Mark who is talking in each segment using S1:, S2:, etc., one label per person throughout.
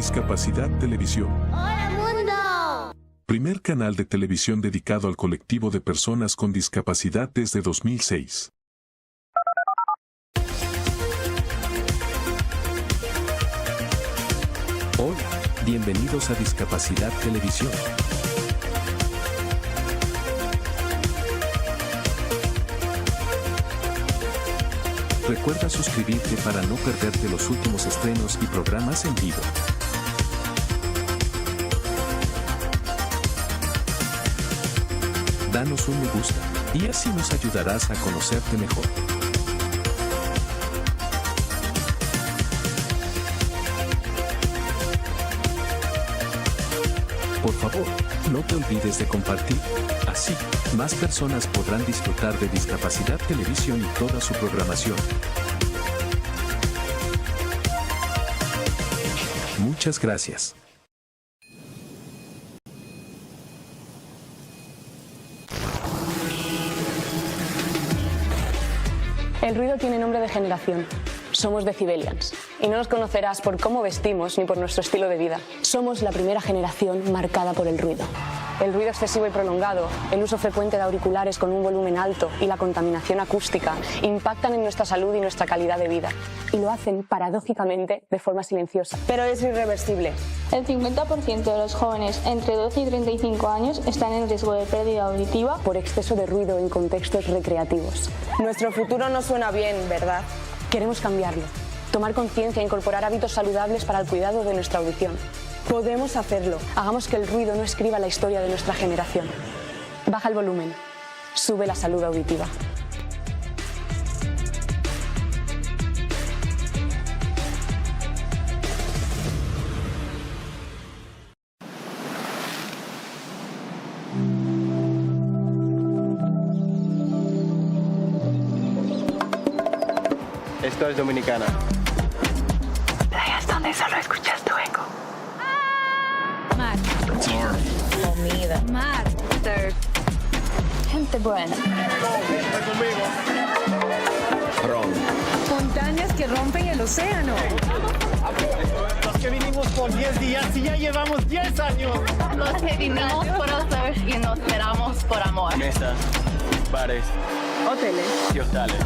S1: Discapacidad Televisión.
S2: ¡Hola, mundo!
S1: Primer canal de televisión dedicado al colectivo de personas con discapacidad desde 2006.
S3: Hola, bienvenidos a Discapacidad Televisión. Recuerda suscribirte para no perderte los últimos estrenos y programas en vivo. Danos un me gusta, y así nos ayudarás a conocerte mejor. Por favor, no te olvides de compartir. Así, más personas podrán disfrutar de Discapacidad Televisión y toda su programación. Muchas gracias.
S4: El ruido tiene nombre de generación. Somos Decibelians. Y no nos conocerás por cómo vestimos ni por nuestro estilo de vida. Somos la primera generación marcada por el ruido. El ruido excesivo y prolongado, el uso frecuente de auriculares con un volumen alto y la contaminación acústica impactan en nuestra salud y nuestra calidad de vida. Y lo hacen, paradójicamente, de forma silenciosa. Pero es irreversible.
S5: El 50% de los jóvenes entre 12 y 35 años están en riesgo de pérdida auditiva
S4: por exceso de ruido en contextos recreativos.
S6: Nuestro futuro no suena bien, ¿verdad?
S4: Queremos cambiarlo. Tomar conciencia e incorporar hábitos saludables para el cuidado de nuestra audición.
S6: Podemos hacerlo.
S4: Hagamos que el ruido no escriba la historia de nuestra generación. Baja el volumen. Sube la salud auditiva.
S7: Esto es Dominicana.
S8: Playas donde solo escuchas tu eco.
S9: Mar.
S8: Comida.
S9: Mar.
S8: Surf. Gente buena.
S7: Ron.
S9: Montañas que rompen el océano.
S10: Los que vinimos por 10 días y ya llevamos 10 años.
S8: Los que vinimos por hacer y nos quedamos por amor.
S7: Mesas, bares,
S6: Hoteles
S7: y hostales.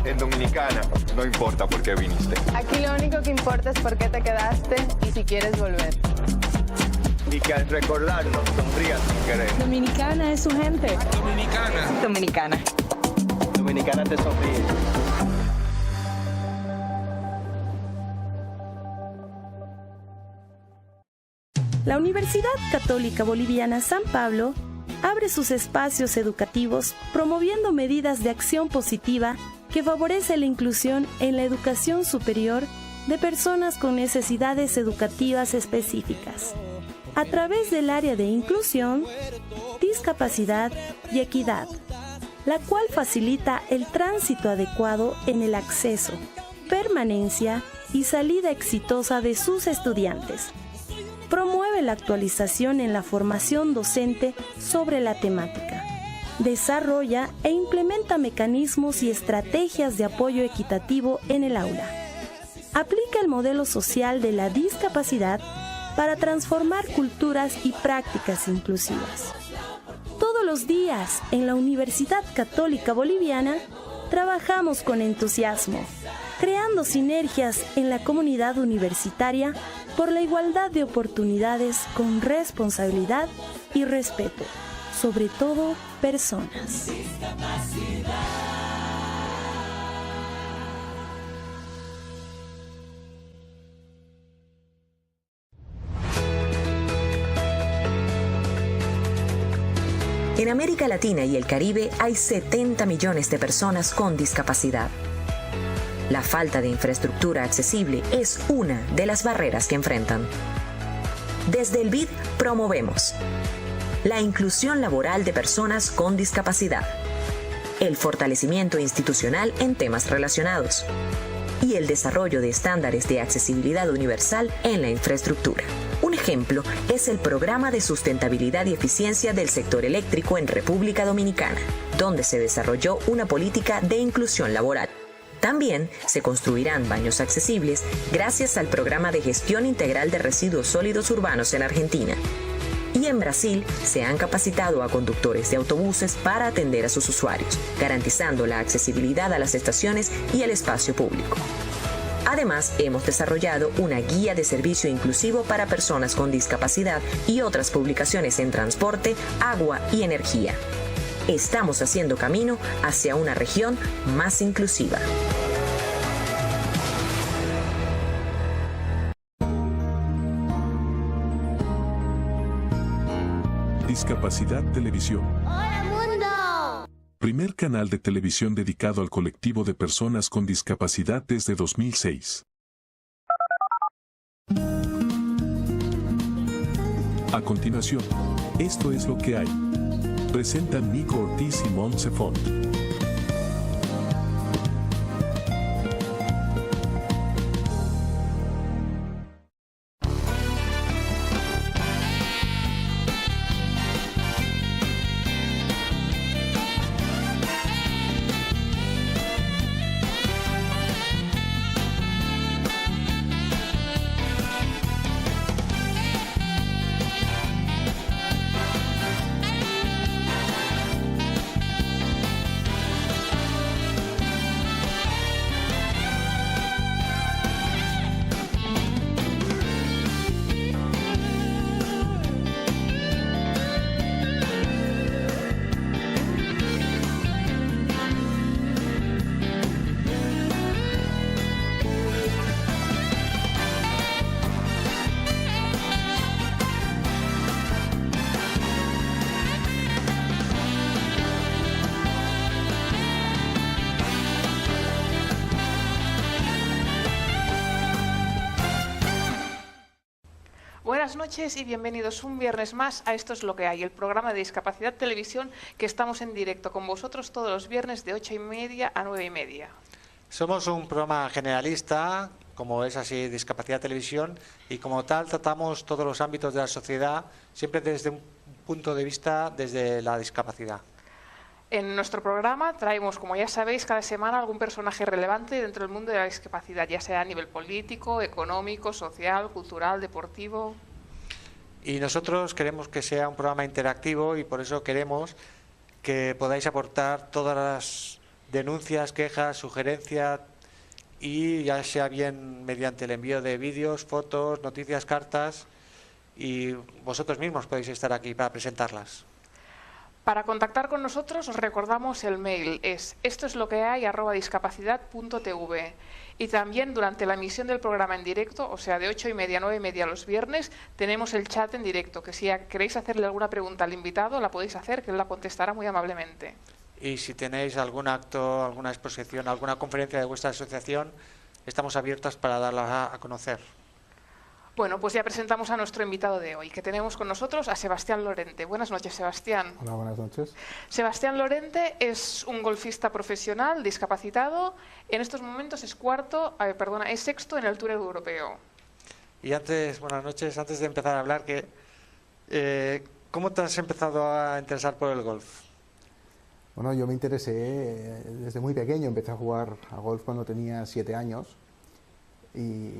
S11: En Dominicana, no importa por qué viniste.
S6: Aquí lo único que importa es por qué te quedaste y si quieres volver.
S11: Y que al recordarnos sonrías sin querer.
S9: Dominicana es su gente.
S11: Dominicana.
S8: Dominicana.
S7: Dominicana te sonríe.
S12: La Universidad Católica Boliviana San Pablo abre sus espacios educativos promoviendo medidas de acción positiva que favorece la inclusión en la educación superior de personas con necesidades educativas específicas, a través del área de inclusión, discapacidad y equidad, la cual facilita el tránsito adecuado en el acceso, permanencia y salida exitosa de sus estudiantes. Promueve la actualización en la formación docente sobre la temática. Desarrolla e implementa mecanismos y estrategias de apoyo equitativo en el aula. Aplica el modelo social de la discapacidad para transformar culturas y prácticas inclusivas. Todos los días en la Universidad Católica Boliviana trabajamos con entusiasmo, creando sinergias en la comunidad universitaria por la igualdad de oportunidades con responsabilidad y respeto, sobre todo personas.
S13: En América Latina y el Caribe hay 70 millones de personas con discapacidad. La falta de infraestructura accesible es una de las barreras que enfrentan. Desde el BID promovemos la inclusión laboral de personas con discapacidad, el fortalecimiento institucional en temas relacionados y el desarrollo de estándares de accesibilidad universal en la infraestructura. Un ejemplo es el Programa de Sustentabilidad y Eficiencia del Sector Eléctrico en República Dominicana, donde se desarrolló una política de inclusión laboral. También se construirán baños accesibles gracias al programa de gestión integral de residuos sólidos urbanos en Argentina. Y en Brasil se han capacitado a conductores de autobuses para atender a sus usuarios, garantizando la accesibilidad a las estaciones y el espacio público. Además, hemos desarrollado una guía de servicio inclusivo para personas con discapacidad y otras publicaciones en transporte, agua y energía. Estamos haciendo camino hacia una región más inclusiva.
S1: Discapacidad Televisión.
S2: ¡Hola mundo!
S1: Primer canal de televisión dedicado al colectivo de personas con discapacidad desde 2006. A continuación, esto es lo que hay. Presentan Nico Ortiz y Montse Font.
S14: Buenas noches y bienvenidos un viernes más a Esto es lo que hay, el programa de Discapacidad Televisión que estamos en directo con vosotros todos los viernes de 8:30 a 9:30.
S10: Somos un programa generalista, como es así Discapacidad Televisión, y como tal tratamos todos los ámbitos de la sociedad, siempre desde un punto de vista desde la discapacidad.
S14: En nuestro programa traemos, como ya sabéis, cada semana algún personaje relevante dentro del mundo de la discapacidad, ya sea a nivel político, económico, social, cultural, deportivo.
S10: Y nosotros queremos que sea un programa interactivo y por eso queremos que podáis aportar todas las denuncias, quejas, sugerencias y ya sea bien mediante el envío de vídeos, fotos, noticias, cartas, y vosotros mismos podéis estar aquí para presentarlas.
S14: Para contactar con nosotros os recordamos el mail, es estoesloquehay@discapacidad.tv, y también durante la emisión del programa en directo, o sea de 8:30 a 9:30 los viernes, tenemos el chat en directo, que si queréis hacerle alguna pregunta al invitado la podéis hacer, que él la contestará muy amablemente.
S10: Y si tenéis algún acto, alguna exposición, alguna conferencia de vuestra asociación, estamos abiertos para darla a conocer.
S14: Bueno, pues ya presentamos a nuestro invitado de hoy, que tenemos con nosotros a Sebastián Lorente. Buenas noches, Sebastián.
S15: Hola, buenas noches.
S14: Sebastián Lorente es un golfista profesional, discapacitado. En estos momentos es sexto en el Tour Europeo.
S10: Y antes, buenas noches, antes de empezar a hablar, ¿cómo te has empezado a interesar por el golf?
S15: Bueno, yo me interesé desde muy pequeño. Empecé a jugar a golf cuando tenía 7 años y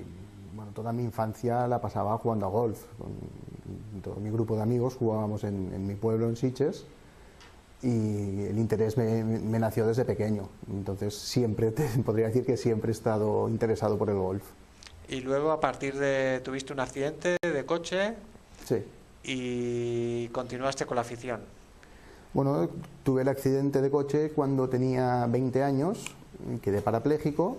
S15: bueno, toda mi infancia la pasaba jugando a golf. Con todo mi grupo de amigos jugábamos en mi pueblo, en Sitges, y el interés me nació desde pequeño. Entonces siempre podría decir que siempre he estado interesado por el golf.
S10: Y luego tuviste un accidente de coche.
S15: Sí.
S10: Y continuaste con la afición.
S15: Bueno, tuve el accidente de coche cuando tenía 20 años, quedé parapléjico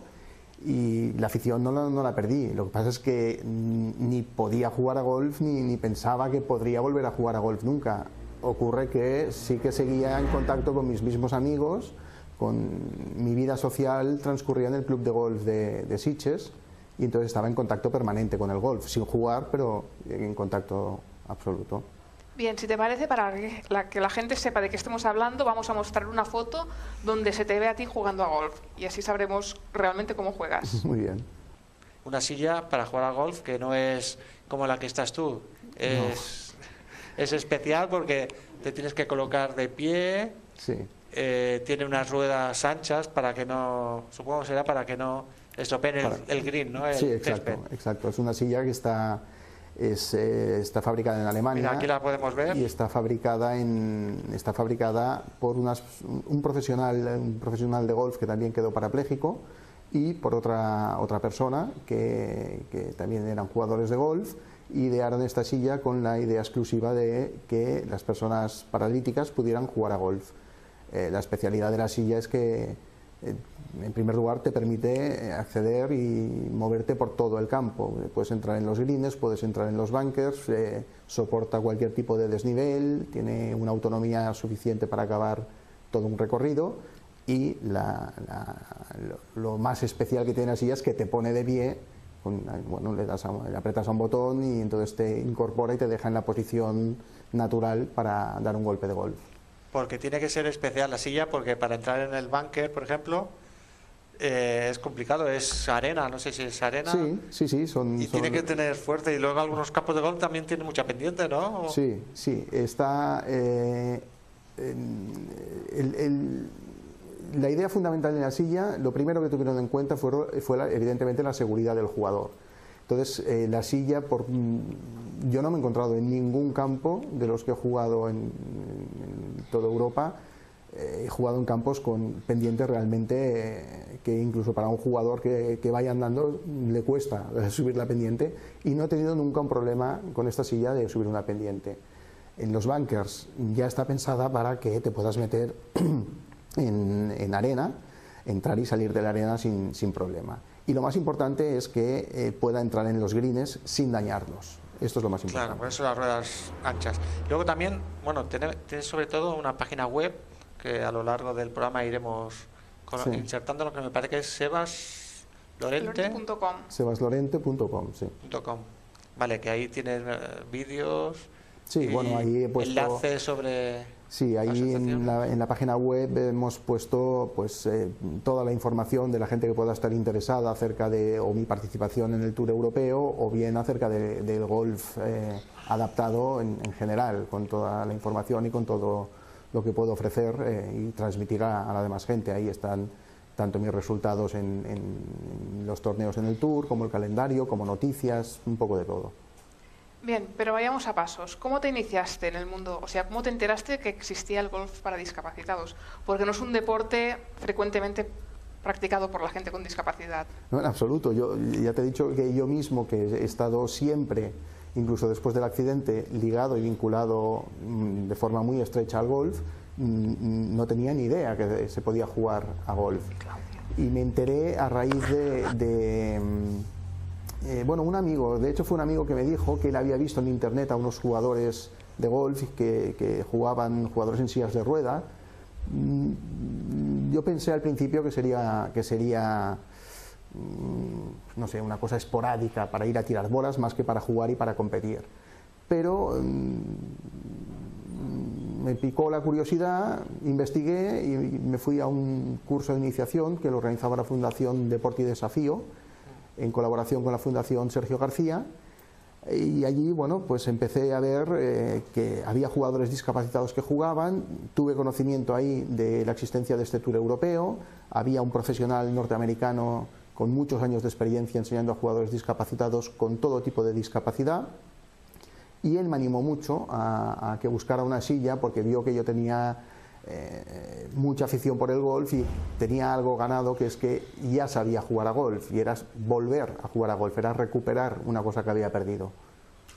S15: y la afición no la perdí. Lo que pasa es que ni podía jugar a golf ni pensaba que podría volver a jugar a golf nunca. Ocurre que sí que seguía en contacto con mis mismos amigos, con mi vida social transcurría en el club de golf de Sitges, y entonces estaba en contacto permanente con el golf, sin jugar, pero en contacto absoluto.
S14: Bien, si te parece, para que la gente sepa de qué estemos hablando, vamos a mostrar una foto donde se te ve a ti jugando a golf y así sabremos realmente cómo juegas.
S15: Muy bien.
S10: Una silla para jugar a golf que no es como la que estás tú. Es especial porque te tienes que colocar de pie.
S15: Sí.
S10: tiene unas ruedas anchas para que no, supongo será para que no estropeen el green, ¿no?
S15: Sí, exacto. Es una silla que está fabricada en Alemania.
S10: Mira, aquí la podemos ver.
S15: Y está fabricada por un profesional de golf que también quedó parapléjico, y por otra persona que también eran jugadores de golf. Idearon esta silla con la idea exclusiva de que las personas paralíticas pudieran jugar a golf. La especialidad de la silla es que, en primer lugar, te permite acceder y moverte por todo el campo. Puedes entrar en los greens, puedes entrar en los bunkers, soporta cualquier tipo de desnivel, tiene una autonomía suficiente para acabar todo un recorrido, y lo más especial que tiene la silla es que te pone de pie. Le apretas a un botón y entonces te incorpora y te deja en la posición natural para dar un golpe de golf.
S10: Porque tiene que ser especial la silla, porque para entrar en el bunker, por ejemplo, es complicado, es arena, no sé si es arena.
S15: Sí,
S10: tiene que tener fuerte, y luego algunos campos de golf también tienen mucha pendiente, ¿no?
S15: Sí, está... La idea fundamental de la silla, lo primero que tuvieron en cuenta fue evidentemente la seguridad del jugador. Entonces, la silla, yo no me he encontrado en ningún campo de los que he jugado en toda Europa, he jugado en campos con pendientes realmente que incluso para un jugador que vaya andando le cuesta subir la pendiente, y no he tenido nunca un problema con esta silla de subir una pendiente. En los bunkers ya está pensada para que te puedas meter en arena, entrar y salir de la arena sin problema. Y lo más importante es que pueda entrar en los greens sin dañarlos. Esto es lo más importante.
S10: Claro, por eso las ruedas anchas. Luego también, bueno, tienes sobre todo una página web que a lo largo del programa iremos insertando, lo que me parece que es sebaslorente.com.
S15: sebaslorente.com, sí.
S10: Vale, que ahí tienes vídeos.
S15: Sí, bueno, ahí he puesto
S10: enlaces sobre...
S15: Sí, ahí en la página web hemos puesto toda la información de la gente que pueda estar interesada acerca de mi participación en el Tour Europeo, o bien acerca del golf adaptado en general, con toda la información y con todo lo que puedo ofrecer y transmitir a la demás gente. Ahí están tanto mis resultados en los torneos en el Tour, como el calendario, como noticias, un poco de todo.
S14: Bien, pero vayamos a pasos. ¿Cómo te iniciaste en el mundo? O sea, ¿cómo te enteraste que existía el golf para discapacitados? Porque no es un deporte frecuentemente practicado por la gente con discapacidad.
S15: No, en absoluto. Yo ya te he dicho que yo mismo, que he estado siempre, incluso después del accidente, ligado y vinculado de forma muy estrecha al golf, no tenía ni idea que se podía jugar a golf. Y me enteré a raíz un amigo, de hecho fue un amigo que me dijo que él había visto en internet a unos jugadores de golf que jugadores en sillas de rueda. Yo pensé al principio que sería no sé, una cosa esporádica para ir a tirar bolas más que para jugar y para competir. Pero me picó la curiosidad, investigué y me fui a un curso de iniciación que lo organizaba la Fundación Deporte y Desafío, en colaboración con la Fundación Sergio García, y allí pues empecé a ver que había jugadores discapacitados que jugaban. Tuve conocimiento ahí de la existencia de este Tour Europeo. Había un profesional norteamericano con muchos años de experiencia enseñando a jugadores discapacitados con todo tipo de discapacidad, y él me animó mucho a que buscara una silla, porque vio que yo tenía mucha afición por el golf y tenía algo ganado, que es que ya sabía jugar a golf, y era volver a jugar a golf, era recuperar una cosa que había perdido.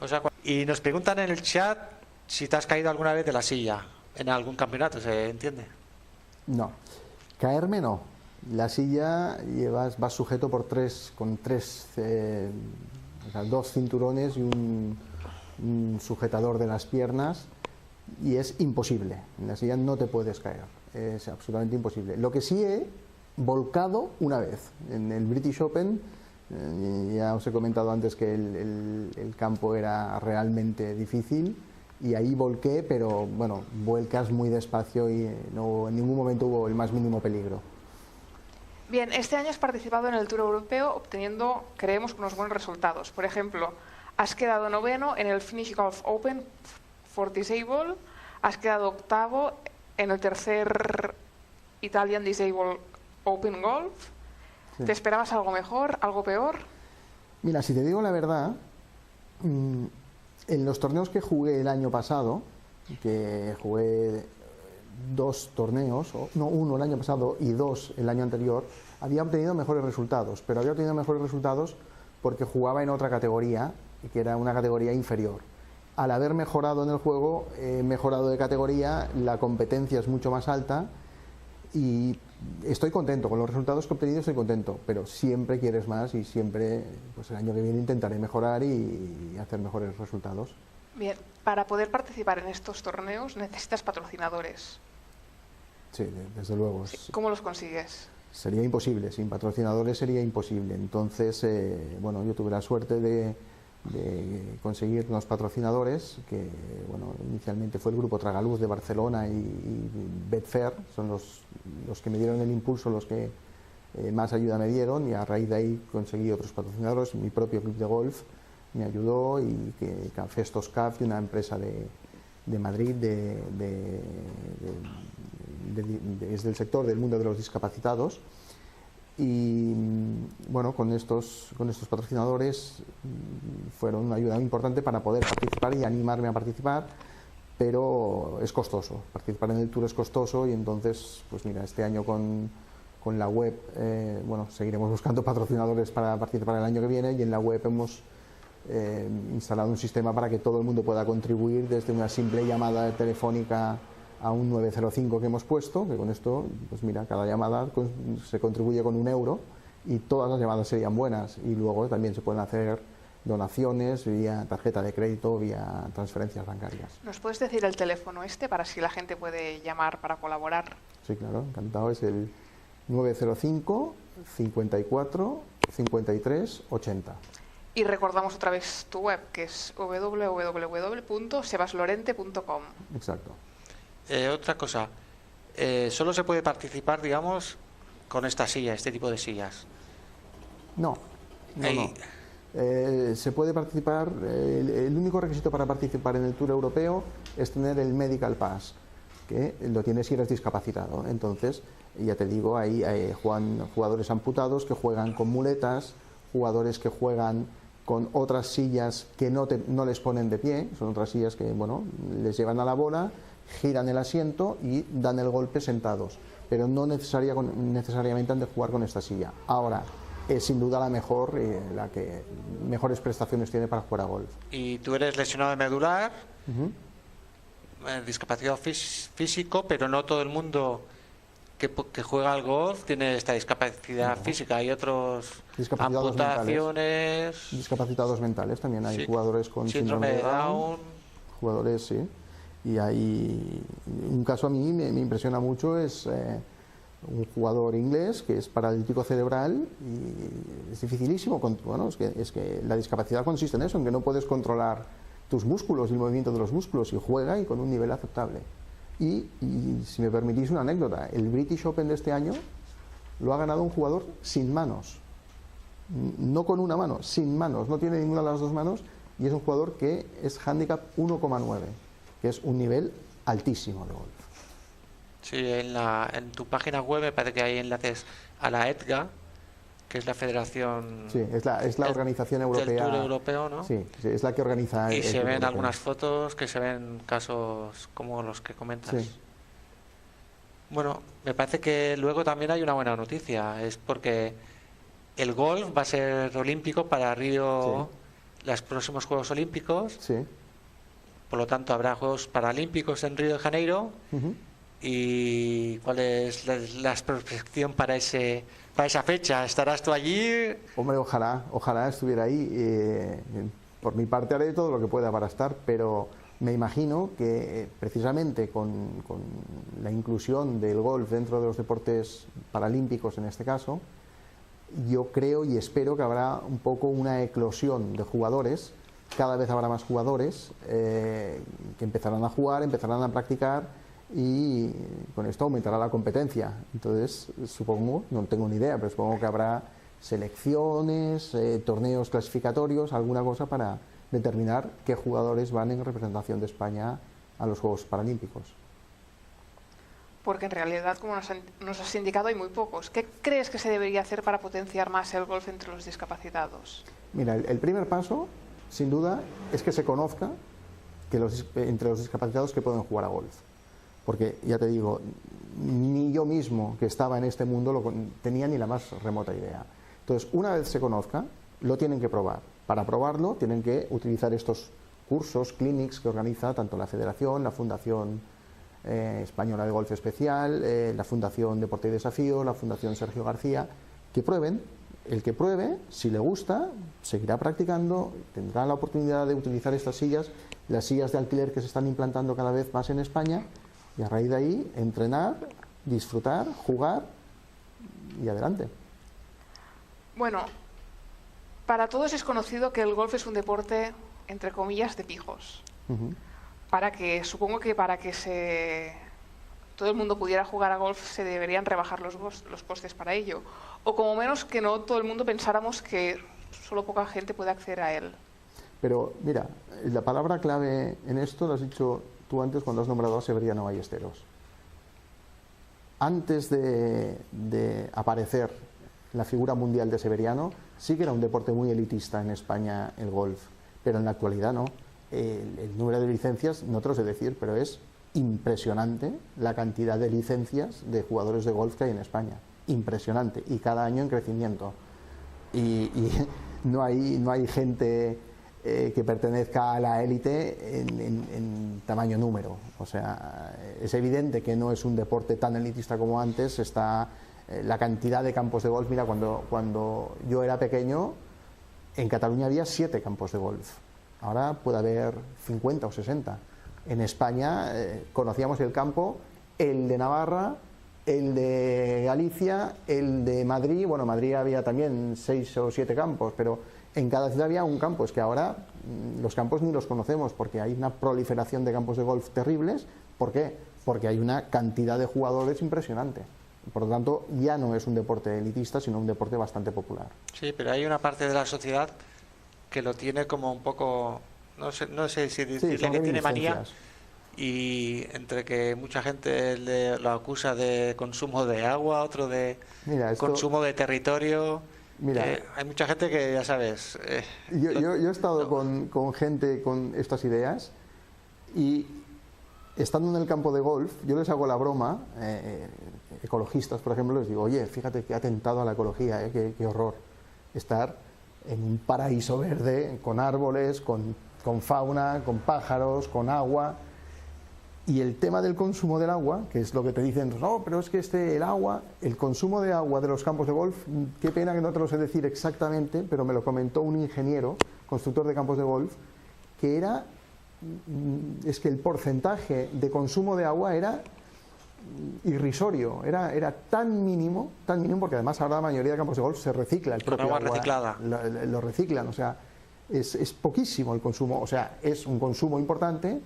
S10: O sea, y nos preguntan en el chat si te has caído alguna vez de la silla en algún campeonato, ¿se entiende?
S15: No, caerme no. La silla vas sujeto por dos cinturones y un sujetador de las piernas, y es imposible. En la silla no te puedes caer, es absolutamente imposible. Lo que sí he volcado una vez en el British Open, ya os he comentado antes que el campo era realmente difícil, y ahí volqué, pero bueno, vuelcas muy despacio y no, en ningún momento hubo el más mínimo peligro.
S14: Bien, este año has participado en el Tour Europeo obteniendo, creemos, unos buenos resultados. Por ejemplo, has quedado 9º en el Finnish Golf Open for Disabled, has quedado 8º en el tercer Italian Disabled Open Golf.
S15: Sí.
S14: ¿Te esperabas algo mejor, algo peor?
S15: Mira, si te digo la verdad, en los torneos que jugué el año pasado, que jugué 2 torneos, no, 1 el año pasado y 2 el año anterior, había obtenido mejores resultados, pero había obtenido mejores resultados porque jugaba en otra categoría, que era una categoría inferior. Al haber mejorado en el juego, he mejorado de categoría, la competencia es mucho más alta y estoy contento con los resultados que he obtenido, estoy contento, pero siempre quieres más y siempre, pues el año que viene intentaré mejorar y hacer mejores resultados.
S14: Bien, para poder participar en estos torneos necesitas patrocinadores.
S15: Sí, desde luego.
S14: Sí. ¿Cómo los consigues?
S15: Sería imposible, sin patrocinadores sería imposible. Entonces, bueno, yo tuve la suerte de conseguir unos patrocinadores que, bueno, inicialmente fue el Grupo Tragaluz de Barcelona y Betfair, son los que me dieron el impulso, los que más ayuda me dieron, y a raíz de ahí conseguí otros patrocinadores. Mi propio club de golf me ayudó, y que Festos CAF, una empresa de Madrid es del sector del mundo de los discapacitados. Y bueno, con estos patrocinadores fueron una ayuda muy importante para poder participar y animarme a participar, pero es costoso, participar en el Tour es costoso, y entonces, pues mira, este año con la web, bueno, seguiremos buscando patrocinadores para participar el año que viene, y en la web hemos instalado un sistema para que todo el mundo pueda contribuir desde una simple llamada telefónica a un 905 que hemos puesto, que con esto, pues mira, cada llamada se contribuye con €1 y todas las llamadas serían buenas, y luego también se pueden hacer donaciones vía tarjeta de crédito, vía transferencias bancarias.
S14: ¿Nos puedes decir el teléfono para si la gente puede llamar para colaborar?
S15: Sí, claro, encantado, es el 905 54 53 80.
S14: Y recordamos otra vez tu web, que es www.sebaslorente.com.
S15: Exacto.
S10: Otra cosa, solo se puede participar, digamos, con esta silla, este tipo de sillas.
S15: No. Se puede participar, el único requisito para participar en el Tour Europeo es tener el Medical Pass, que lo tienes si eres discapacitado. Entonces, ya te digo, ahí juegan jugadores amputados que juegan con muletas, jugadores que juegan con otras sillas que no les ponen de pie, son otras sillas que, bueno, les llevan a la bola, giran el asiento y dan el golpe sentados, pero no necesariamente han de jugar con esta silla. Ahora, es sin duda la mejor, la que mejores prestaciones tiene para jugar a golf.
S10: Y tú eres lesionado de medular, discapacidad físico, pero no todo el mundo que juega al golf tiene esta discapacidad física. Hay otros amputaciones,
S15: discapacitados mentales también hay, jugadores con
S10: síndrome de Down,
S15: jugadores, sí. Y hay un caso a mí me impresiona mucho, es un jugador inglés que es paralítico cerebral, y es dificilísimo. Bueno, es que la discapacidad consiste en eso, en que no puedes controlar tus músculos y el movimiento de los músculos, y juega, y con un nivel aceptable. Y si me permitís una anécdota, el British Open de este año lo ha ganado un jugador sin manos, no con una mano, sin manos, no tiene ninguna de las dos manos, y es un jugador que es handicap 1,9, que es un nivel altísimo de golf.
S10: Sí, en tu página web me parece que hay enlaces a la EDGA, que es la federación...
S15: Sí, es la organización europea...
S10: del Tour Europeo, ¿no?
S15: Sí, es la que organiza...
S10: Y se ven algunas fotos, que se ven casos como los que comentas.
S15: Sí.
S10: Bueno, me parece que luego también hay una buena noticia, es porque el golf va a ser olímpico para Río, los próximos Juegos Olímpicos.
S15: Sí.
S10: Por lo tanto, habrá Juegos Paralímpicos en Río de Janeiro. ¿Y cuál es la prospección para esa fecha? ¿Estarás tú allí?
S15: Hombre, ojalá estuviera ahí. Por mi parte haré todo lo que pueda para estar, pero me imagino que precisamente con la inclusión del golf dentro de los deportes paralímpicos, en este caso, yo creo y espero que habrá un poco una eclosión de jugadores. Cada vez habrá más jugadores que empezarán a jugar, empezarán a practicar, y con esto aumentará la competencia. Entonces, supongo, no tengo ni idea, pero supongo que habrá selecciones, torneos clasificatorios, alguna cosa para determinar qué jugadores van en representación de España a los Juegos Paralímpicos.
S14: porque en realidad, como nos has indicado, hay muy pocos. ¿Qué crees que se debería hacer para potenciar más el golf entre los discapacitados?
S15: Mira, el primer paso, sin duda, es que se conozca que entre los discapacitados que pueden jugar a golf. Porque, ya te digo, ni yo mismo que estaba en este mundo tenía ni la más remota idea. Entonces, una vez se conozca, lo tienen que probar. Para probarlo, tienen que utilizar estos cursos, clinics que organiza tanto la Federación, la Fundación Española de Golf Especial, la Fundación Deporte y Desafío, la Fundación Sergio García, que prueben. El que pruebe, si le gusta, seguirá practicando, tendrá la oportunidad de utilizar estas sillas, las sillas de alquiler que se están implantando cada vez más en España, y a raíz de ahí entrenar, disfrutar, jugar y adelante.
S14: Bueno, para todos es conocido que el golf es un deporte, entre comillas, de pijos. Supongo que para que todo el mundo pudiera jugar a golf se deberían rebajar los costes para ello. O como menos que no todo el mundo pensáramos que solo poca gente puede acceder a él.
S15: Pero mira, la palabra clave en esto lo has dicho tú antes cuando has nombrado a Severiano Ballesteros. Antes de aparecer la figura mundial de Severiano, sí que era un deporte muy elitista en España el golf, pero en la actualidad no. El número de licencias, no te lo sé decir, pero es impresionante la cantidad de licencias de jugadores de golf que hay en España. Impresionante, y cada año en crecimiento. Y no hay gente que pertenezca a la élite en tamaño número. O sea, es evidente que no es un deporte tan elitista como antes. Está la cantidad de campos de golf. Mira, cuando yo era pequeño, en Cataluña había 7 campos de golf. Ahora puede haber 50 o 60. En España conocíamos el campo, el de Navarra, el de Galicia, el de Madrid. Bueno, en Madrid había también 6 o 7 campos, pero en cada ciudad había un campo. Es que ahora los campos ni los conocemos porque hay una proliferación de campos de golf terribles. ¿Por qué? Porque hay una cantidad de jugadores impresionante. Por lo tanto, ya no es un deporte elitista, sino un deporte bastante popular.
S10: Sí, pero hay una parte de la sociedad que lo tiene como un poco, no sé si decirle que tiene manía, y entre que mucha gente lo acusa de consumo de agua, otro de consumo de territorio. Mira, hay mucha gente que, ya sabes...
S15: Yo he estado con gente con estas ideas, y estando en el campo de golf, yo les hago la broma, ecologistas, por ejemplo, les digo, oye, fíjate que atentado a la ecología, qué horror estar en un paraíso verde, con árboles, con fauna, con pájaros, con agua. Y el tema del consumo del agua, que es lo que te dicen, no, pero es que el consumo de agua de los campos de golf, qué pena que no te lo sé decir exactamente, pero me lo comentó un ingeniero, constructor de campos de golf, que es que el porcentaje de consumo de agua era irrisorio, era tan mínimo, porque además ahora la mayoría de campos de golf se recicla, el propio agua reciclada. Lo reciclan, o sea, es poquísimo el consumo, o sea, es un consumo importante,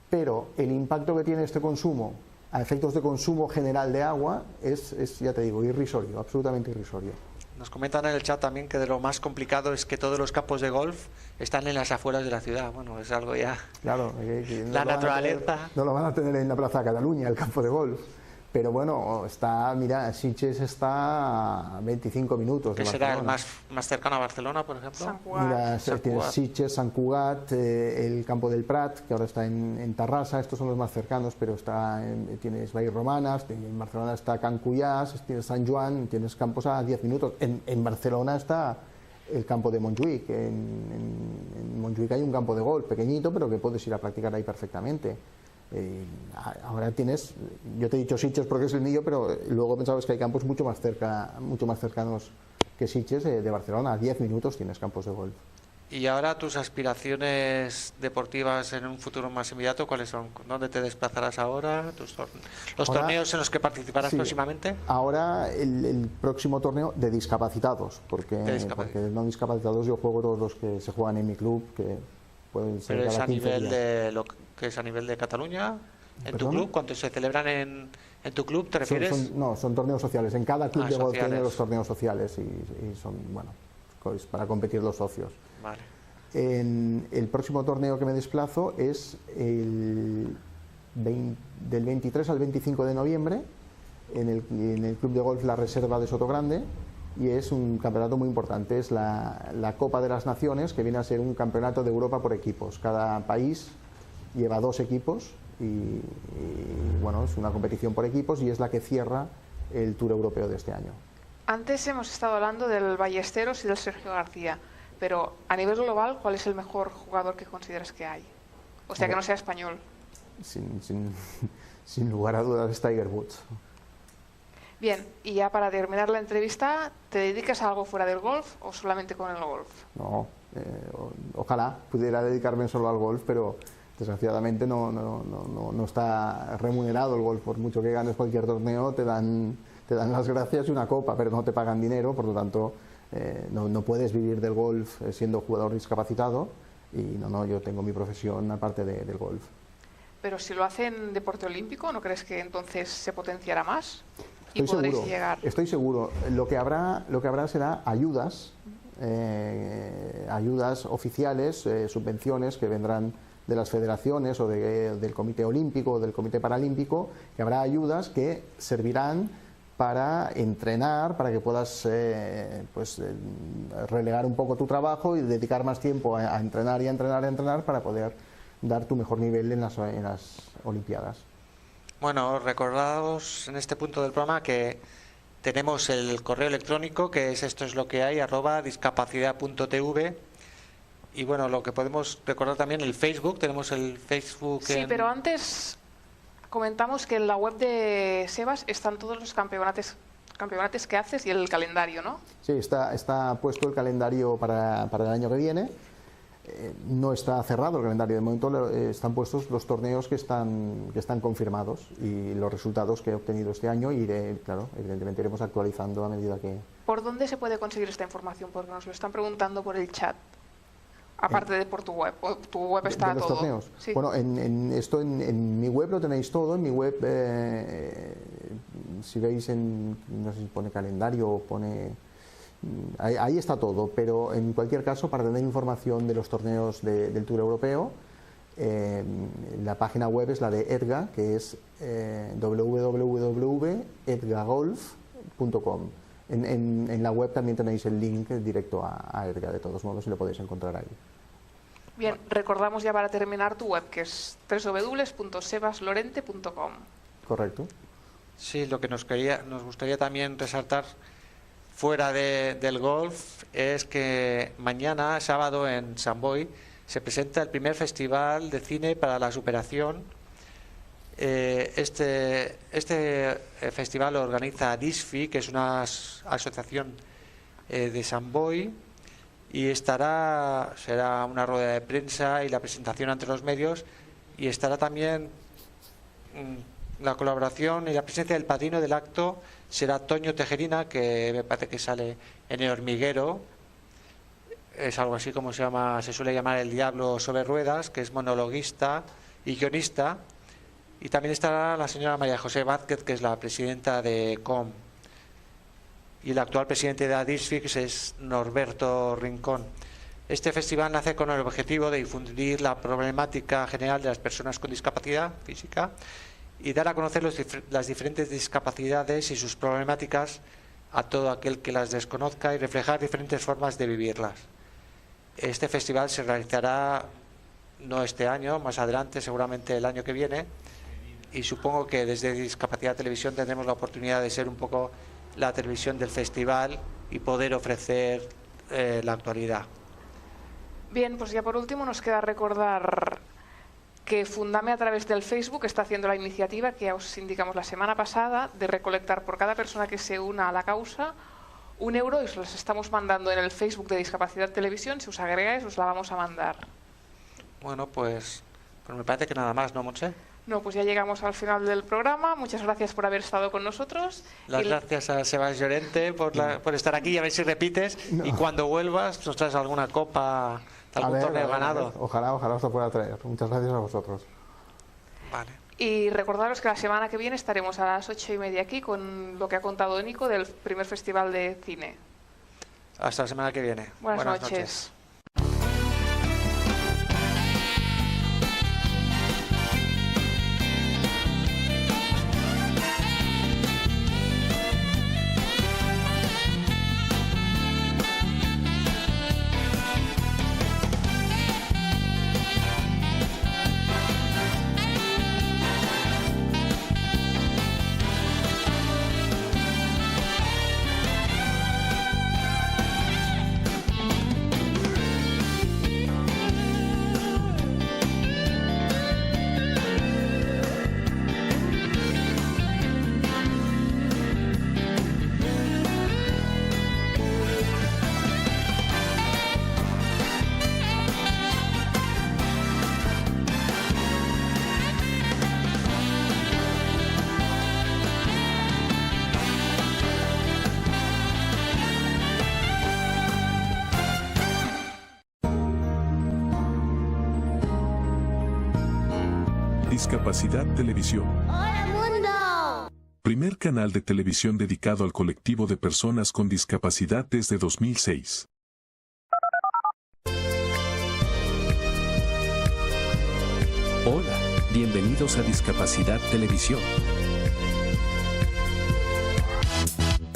S15: pero el impacto que tiene este consumo a efectos de consumo general de agua es, ya te digo, irrisorio, absolutamente irrisorio.
S10: Nos comentan en el chat también que de lo más complicado es que todos los campos de golf están en las afueras de la ciudad. Bueno, es algo ya...
S15: Claro,
S10: la naturaleza...
S15: No lo van a tener en la Plaza de Cataluña, el campo de golf. Pero bueno, mira, Sitges está a 25 minutos de Barcelona.
S10: ¿Qué será el más cercano a Barcelona, por ejemplo?
S14: Sant Cugat.
S15: Mira, tienes Sitges, Sant Cugat, el campo del Prat, que ahora está en Tarrasa. Estos son los más cercanos, pero tienes Vallromanes, en Barcelona está Can Cuiàs, tienes Sant Joan, tienes campos a 10 minutos. En Barcelona está el campo de Montjuïc. En Montjuïc hay un campo de golf pequeñito, pero que puedes ir a practicar ahí perfectamente. Ahora tienes, yo te he dicho Sitges porque es el mío, pero luego pensabas que hay campos mucho más cercanos que Sitges, de Barcelona. A 10 minutos tienes campos de golf.
S10: Y ahora tus aspiraciones deportivas en un futuro más inmediato, ¿cuáles son? ¿Dónde te desplazarás ahora? ¿Los torneos en los que participarás próximamente?
S15: Ahora el próximo torneo de discapacitados, porque no discapacitados yo juego todos los que se juegan en mi club, que pueden ser.
S10: Pero es
S15: cada
S10: a
S15: 15
S10: nivel
S15: días.
S10: de lo que es a nivel de Cataluña, en tu club, cuando se celebran en tu club, ¿te refieres?
S15: Son torneos sociales. En cada club de golf
S10: sociales.
S15: tiene los torneos sociales y son, bueno, pues para competir los socios.
S10: Vale.
S15: El próximo torneo que me desplazo es el del 23 al 25 de noviembre en el Club de Golf La Reserva de Sotogrande, y es un campeonato muy importante. Es la Copa de las Naciones, que viene a ser un campeonato de Europa por equipos. Cada país lleva 2 equipos y bueno, es una competición por equipos y es la que cierra el Tour Europeo de este año.
S14: Antes hemos estado hablando del Ballesteros y del Sergio García, pero a nivel global, ¿cuál es el mejor jugador que consideras que hay? O sea, que no sea español.
S15: Sin lugar a dudas es Tiger Woods.
S14: Bien, y ya para terminar la entrevista, ¿te dedicas a algo fuera del golf o solamente con el golf?
S15: No, ojalá pudiera dedicarme solo al golf, pero desgraciadamente no está remunerado el golf. Por mucho que ganes cualquier torneo, te dan las gracias y una copa, pero no te pagan dinero, por lo tanto no puedes vivir del golf siendo jugador discapacitado, y yo tengo mi profesión aparte del golf.
S14: Pero si lo hacen deporte olímpico, ¿no crees que entonces se potenciará más?
S15: Estoy seguro. Lo que habrá será ayudas oficiales, subvenciones que vendrán de las federaciones o del Comité Olímpico o del Comité Paralímpico, que habrá ayudas que servirán para entrenar, para que puedas relegar un poco tu trabajo y dedicar más tiempo a entrenar y a entrenar y a entrenar para poder dar tu mejor nivel en las Olimpiadas.
S10: Bueno, recordaos en este punto del programa que tenemos el correo electrónico, que es estoesloquehay @discapacidad.tv, y bueno, lo que podemos recordar también el Facebook, tenemos el Facebook.
S14: Sí, pero antes comentamos que en la web de Sebas están todos los campeonatos que haces y el calendario, ¿no? Sí,
S15: está puesto el calendario para el año que viene. No está cerrado el calendario, de momento están puestos los torneos que están confirmados y los resultados que he obtenido este año, y claro, evidentemente iremos actualizando a medida que...
S14: ¿Por dónde se puede conseguir esta información? Porque nos lo están preguntando por el chat, aparte de por tu web. Tu web está
S15: de los
S14: todo.
S15: Torneos.
S14: Sí.
S15: Bueno, en mi web lo tenéis todo. En mi web, si veis, no sé si pone calendario o pone... Ahí está todo, pero en cualquier caso, para tener información de los torneos del Tour Europeo, la página web es la de EDGA, que es www.edgagolf.com. En la web también tenéis el link directo a EDGA, de todos modos, y lo podéis encontrar ahí.
S14: Bien, recordamos ya para terminar tu web, que es www.sebaslorente.com.
S15: Correcto.
S10: Sí, lo que nos gustaría también resaltar fuera del golf es que mañana, sábado, en Sant Boi, se presenta el primer festival de cine para la superación. Este festival lo organiza DISFI, que es una asociación de Sant Boi, y será una rueda de prensa y la presentación ante los medios, y estará también la colaboración y la presencia del padrino del acto. Será Toño Tejerina, que me parece que sale en El Hormiguero. Es algo así como se suele llamar El Diablo sobre Ruedas, que es monologuista y guionista. Y también estará la señora María José Vázquez, que es la presidenta de COM. Y el actual presidente de ADISFIX es Norberto Rincón. Este festival nace con el objetivo de difundir la problemática general de las personas con discapacidad física y dar a conocer las diferentes discapacidades y sus problemáticas a todo aquel que las desconozca, y reflejar diferentes formas de vivirlas. Este festival se realizará no este año, más adelante, seguramente el año que viene, y supongo que desde Discapacidad Televisión tendremos la oportunidad de ser un poco la televisión del festival y poder ofrecer la actualidad.
S14: Bien, pues ya por último nos queda recordar que Fundame, a través del Facebook, está haciendo la iniciativa que os indicamos la semana pasada de recolectar por cada persona que se una a la causa €1, y os los estamos mandando en el Facebook de Discapacidad Televisión. Si os agregáis, os la vamos a mandar.
S10: Bueno, pues me parece que nada más, ¿no, Montse?
S14: No, pues ya llegamos al final del programa. Muchas gracias por haber estado con nosotros.
S10: Las gracias a Sebas Llorente por estar aquí, y a ver si repites. No. Y cuando vuelvas nos traes alguna copa, algún torneo ganado.
S15: Ojalá os lo pueda traer. Muchas gracias a vosotros.
S10: Vale.
S14: Y recordaros que la semana que viene estaremos a las 8:30 aquí con lo que ha contado Nico del primer festival de cine.
S10: Hasta la semana que viene.
S14: Buenas noches.
S1: Discapacidad Televisión.
S2: ¡Hola mundo!
S1: Primer canal de televisión dedicado al colectivo de personas con discapacidad desde 2006.
S3: Hola, bienvenidos a Discapacidad Televisión.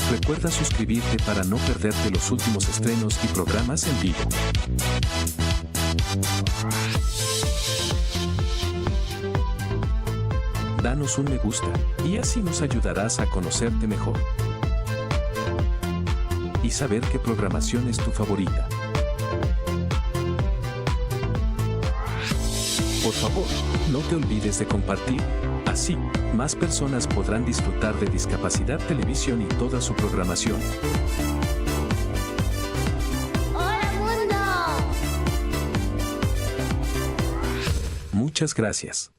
S3: Recuerda suscribirte para no perderte los últimos estrenos y programas en vivo. Danos un me gusta, y así nos ayudarás a conocerte mejor. Y saber qué programación es tu favorita. Por favor, no te olvides de compartir. Así, más personas podrán disfrutar de Discapacidad Televisión y toda su programación.
S2: ¡Hola mundo!
S3: Muchas gracias.